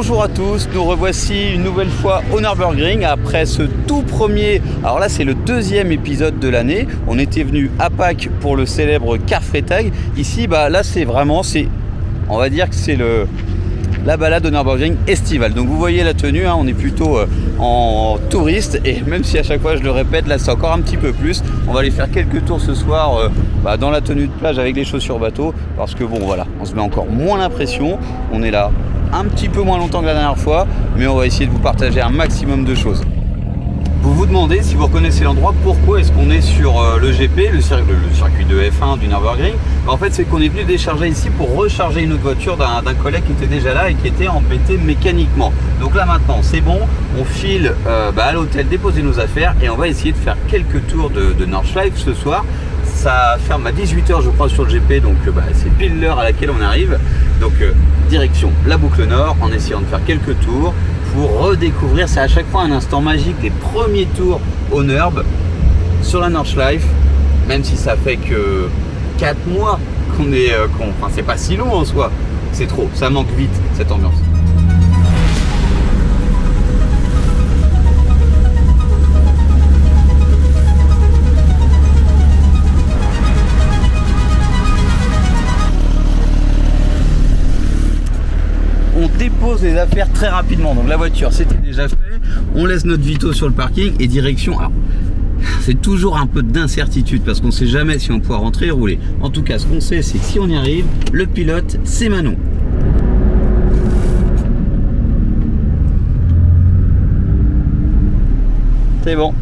Bonjour à tous, nous revoici une nouvelle fois au Nürburgring après ce tout premier, alors là c'est le deuxième épisode de l'année. On était venu à Pâques pour le célèbre Karfreitag. Ici là on va dire que c'est la balade au Nürburgring estivale. Donc vous voyez la tenue, on est plutôt en touriste, et même si à chaque fois je le répète, là c'est encore un petit peu plus. On va aller faire quelques tours ce soir dans la tenue de plage avec les chaussures bateau, parce que on se met encore moins la pression. On est là un petit peu moins longtemps que la dernière fois, mais on va essayer de vous partager un maximum de choses. Vous vous demandez, si vous reconnaissez l'endroit, pourquoi est-ce qu'on est sur le GP, le circuit de F1 du Nürburgring. En fait, c'est qu'on est venu décharger ici pour recharger une autre voiture d'un collègue qui était déjà là et qui était embêté mécaniquement. Donc là maintenant, c'est bon, on file à l'hôtel déposer nos affaires et on va essayer de faire quelques tours de Nordschleife ce soir. Ça ferme à 18h je crois sur le GP, donc c'est pile l'heure à laquelle on arrive. Donc direction la boucle nord en essayant de faire quelques tours pour redécouvrir. C'est à chaque fois un instant magique, les premiers tours au Nürb sur la Nordschleife, même si ça fait que 4 mois qu'on est c'est pas si long en soi, c'est trop, ça manque vite cette ambiance. On dépose les affaires très rapidement, donc la voiture c'était déjà fait, on laisse notre Vito sur le parking et direction. Alors, c'est toujours un peu d'incertitude parce qu'on ne sait jamais si on pourra rentrer et rouler. En tout cas, ce qu'on sait, c'est que si on y arrive, le pilote c'est Manon. C'est bon.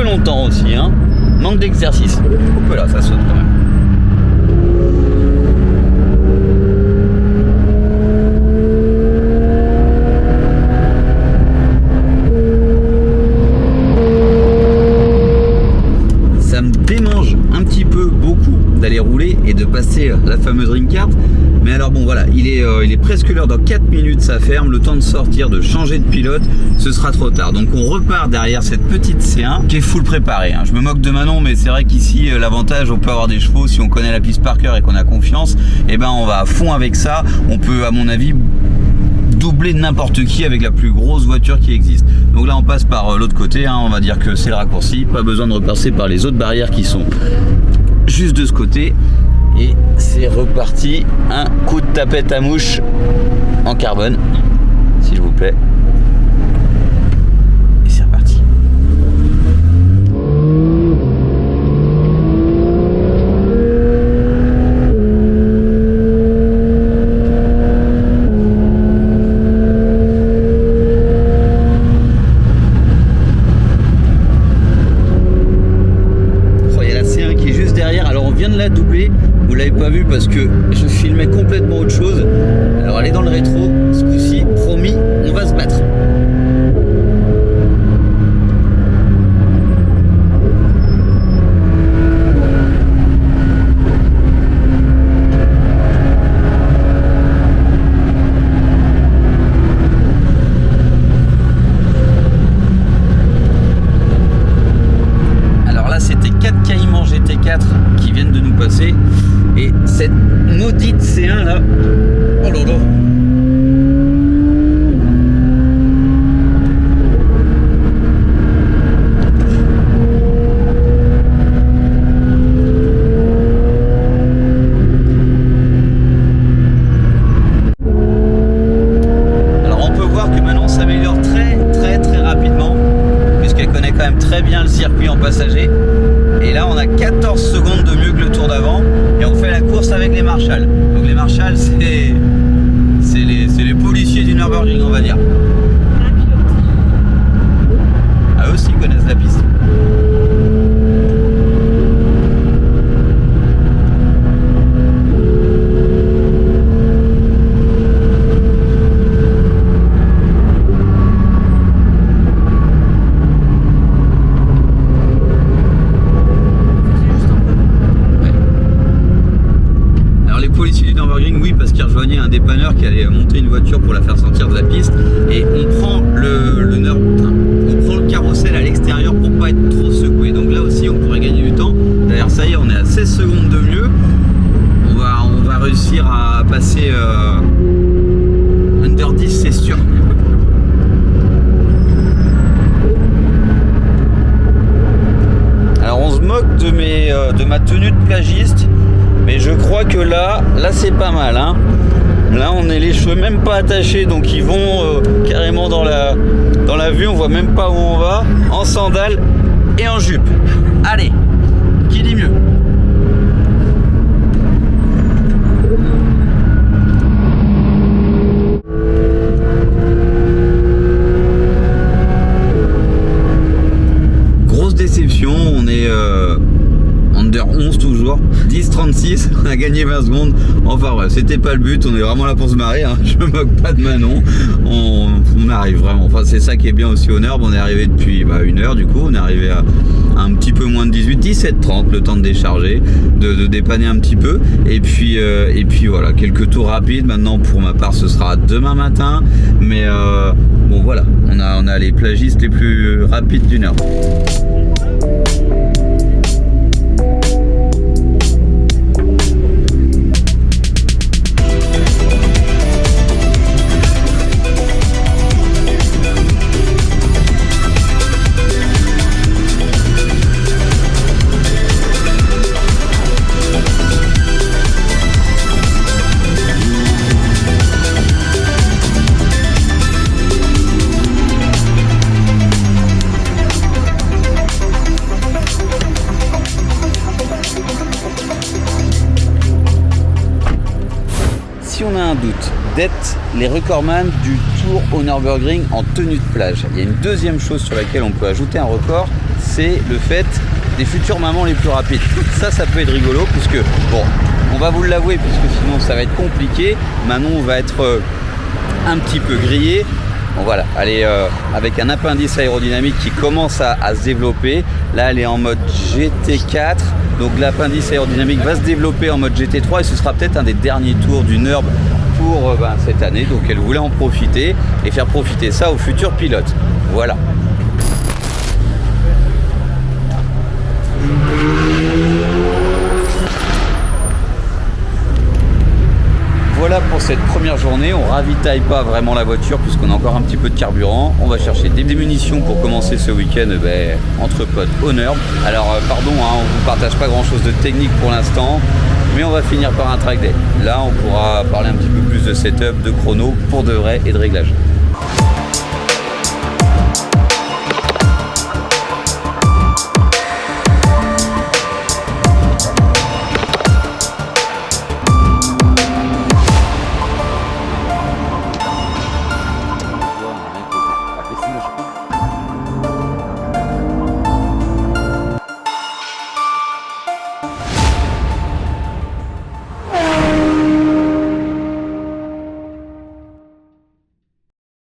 Longtemps aussi, manque d'exercice. Hop là, ça saute quand même. Ça me démange un petit peu beaucoup d'aller rouler et de passer la fameuse ring cart. Mais alors il est presque l'heure, dans 4 minutes ça ferme, le temps de sortir, de changer de pilote, ce sera trop tard. Donc on repart derrière cette petite C1 qui est full préparée. Je me moque de Manon, mais c'est vrai qu'ici l'avantage, on peut avoir des chevaux, si on connaît la piste par cœur et qu'on a confiance, on va à fond avec ça. On peut à mon avis doubler n'importe qui avec la plus grosse voiture qui existe. Donc là on passe par l'autre côté, on va dire que c'est le raccourci, pas besoin de repasser par les autres barrières qui sont juste de ce côté. Et c'est reparti, un coup de tapette à mouche en carbone, s'il vous plaît. Et c'est reparti. l'avez pas vu parce que je filmais complètement autre chose. Alors elle est dans le rétro, ce coup-ci, promis, on va se battre. Qui viennent de nous passer et cette maudite C1 là, oh là là. Alors on peut voir que maintenant on s'améliore très rapidement puisqu'elle connaît quand même très bien le circuit en passager. Et là on a 14 secondes de mieux que le tour d'avant et on fait la course avec les Marshall. Donc les Marshall c'est les policiers du Nürburgring, on va dire. Ah, eux aussi connaissent la piste. Oui, parce qu'il rejoignait un dépanneur qui allait monter une voiture pour la faire sortir de la piste et on prend on prend le carrossel à l'extérieur pour pas être trop secoué. Donc là aussi on pourrait gagner du temps. D'ailleurs ça y est, on est à 16 secondes de mieux. On va réussir à passer under 10, c'est sûr. Alors on se moque de ma tenue de plagiste. Mais je crois que là c'est pas mal, hein. Là on est les cheveux même pas attachés, donc ils vont carrément dans la vue, on voit même pas où on va, en sandales et en jupe. Allez, qui dit mieux? Grosse déception, on est under 11 toujours, 10-36, on a gagné 20 secondes, enfin bref, c'était pas le but, on est vraiment là pour se marrer, hein. Je me moque pas de Manon, on arrive vraiment, enfin c'est ça qui est bien aussi au Nurb, on est arrivé depuis une heure du coup, on est arrivé à un petit peu moins de 18, 17-30, le temps de décharger, de dépanner un petit peu, et puis voilà, quelques tours rapides, maintenant pour ma part ce sera demain matin, mais bon voilà, on a les plagistes les plus rapides du Nurb. Si on a un doute d'être les recordman du Tour au Nürburgring en tenue de plage, il y a une deuxième chose sur laquelle on peut ajouter un record, c'est le fait des futures mamans les plus rapides. Ça peut être rigolo puisque, bon, on va vous l'avouer puisque sinon ça va être compliqué. Manon va être un petit peu grillée. Bon voilà, elle est avec un appendice aérodynamique qui commence à se développer. Là, elle est en mode GT4. Donc l'appendice aérodynamique va se développer en mode GT3 et ce sera peut-être un des derniers tours du Nurb pour cette année. Donc elle voulait en profiter et faire profiter ça aux futurs pilotes. Voilà. Voilà pour cette première journée, on ravitaille pas vraiment la voiture puisqu'on a encore un petit peu de carburant. On va chercher des munitions pour commencer ce week-end entre potes au Nurb. Alors pardon, hein, on ne vous partage pas grand chose de technique pour l'instant, mais on va finir par un track day. Là on pourra parler un petit peu plus de setup, de chrono pour de vrai et de réglage.